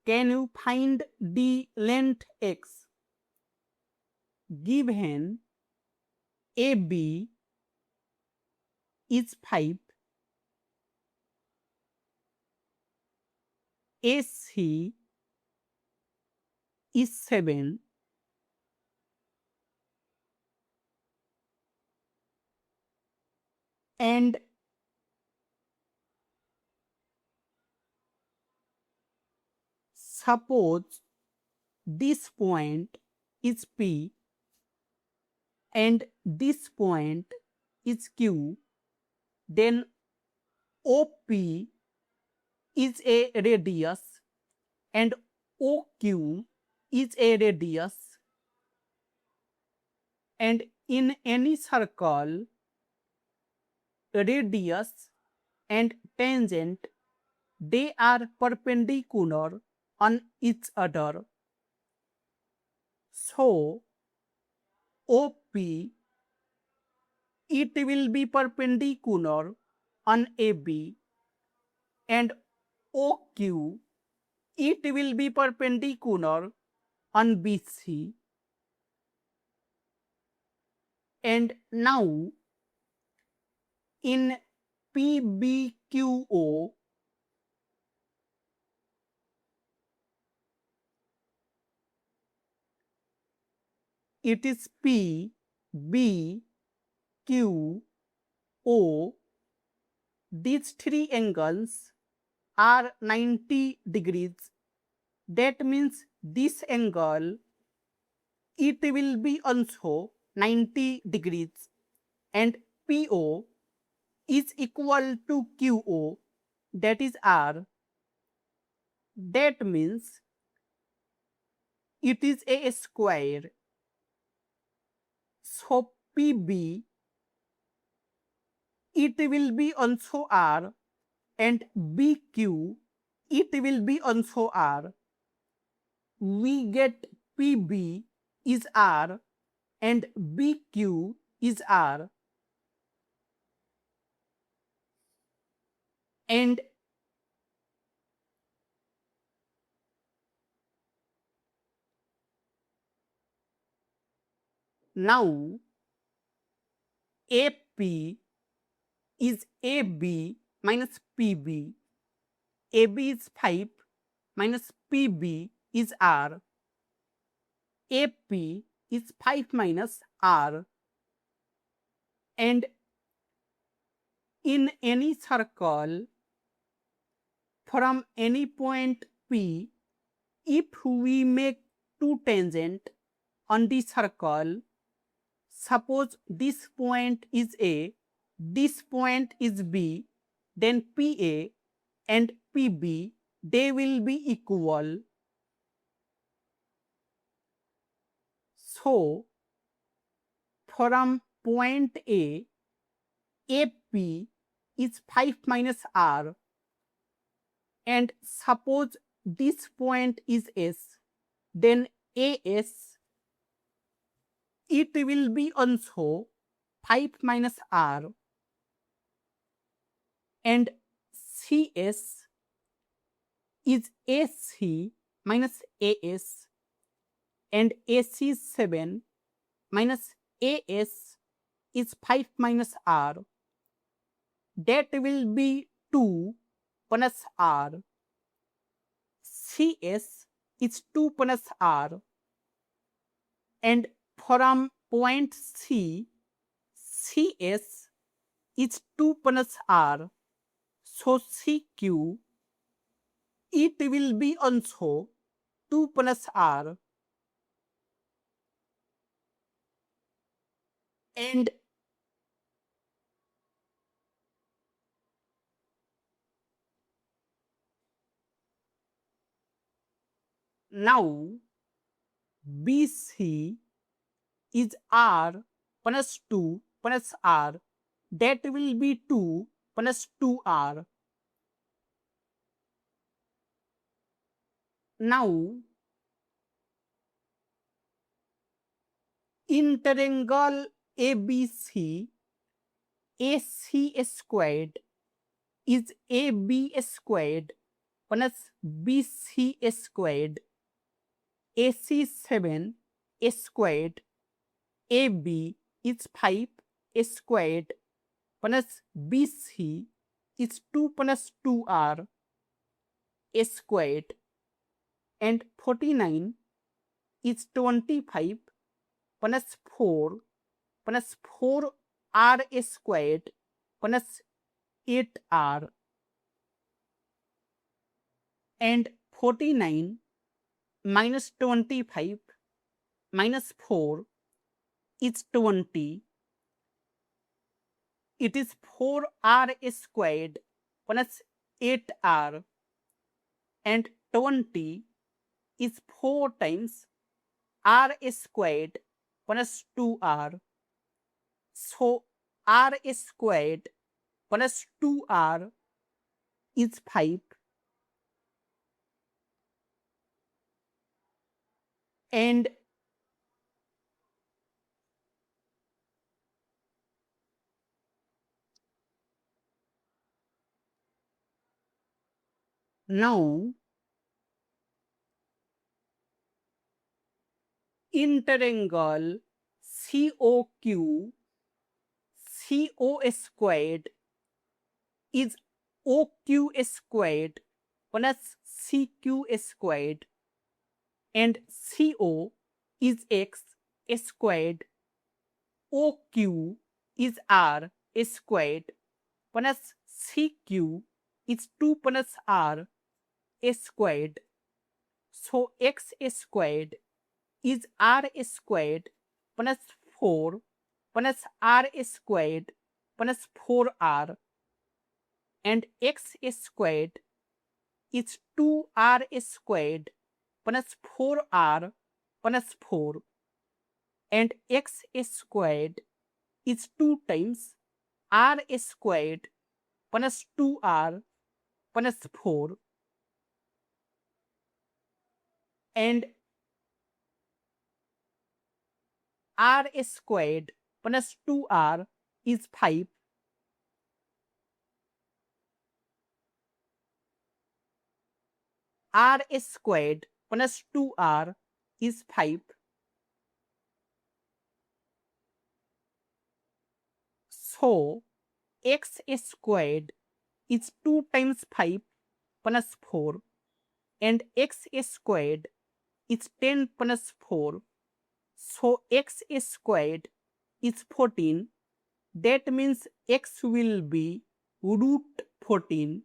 can you find the length x given AB is 5, AC is 7, and suppose this point is P and this point is Q, then OP is a radius and OQ is a radius, and in any circle, radius and tangent, they are perpendicular on each other. So OP, it will be perpendicular on AB, and OQ, it will be perpendicular on BC. And now in PBQO, it is P, B, Q, O. These three angles are 90 degrees. That means this angle, it will be also 90 degrees, and PO is equal to QO, that is R. That means it is a square. So PB, it will be also R, and BQ, it will be also R. We get PB is R and BQ is R. And now AP is AB minus PB. AB is 5 minus PB is R. AP is 5 minus R. And in any circle from any point P, if we make two tangent on the circle, suppose this point is A, this point is B, then PA and PB, they will be equal. So from point A, AP is 5 minus R, and suppose this point is S, then AS, it will be also 5 minus R, and CS is AC minus AS, and AC is 7 minus AS is 5 minus R. That will be 2 plus R. CS is 2 plus R, and from point C, CS is 2 plus R. So CQ, it will be also 2 plus R. And now BC is R plus 2 plus R. That will be 2 plus 2R. Now in triangle ABC, AC squared is AB squared plus BC squared, AC 7 squared, AB is 5 squared plus BC is 2 plus 2R squared, and 49 is 25 plus 4 plus 4R squared plus 8R, and 49 minus 25 minus 4 is 20. It is 4R squared plus 8R, and 20 is 4 times R squared plus 2R. So R squared plus 2R is 5. And now interangle COQ CO squared is OQ squared plus CQ squared, and CO is X squared, OQ is R squared plus CQ is 2 plus R squared. So X squared is R squared plus 4 plus R squared plus 4R, and X squared is 2R squared plus 4R plus 4, and X squared is 2 times R squared plus 2R plus 4, and R squared plus 2R is 5. R squared plus 2R is 5. So X squared is 2 times 5 plus 4, and X squared is 10 plus 4. So X squared is 14. That means X will be root 14.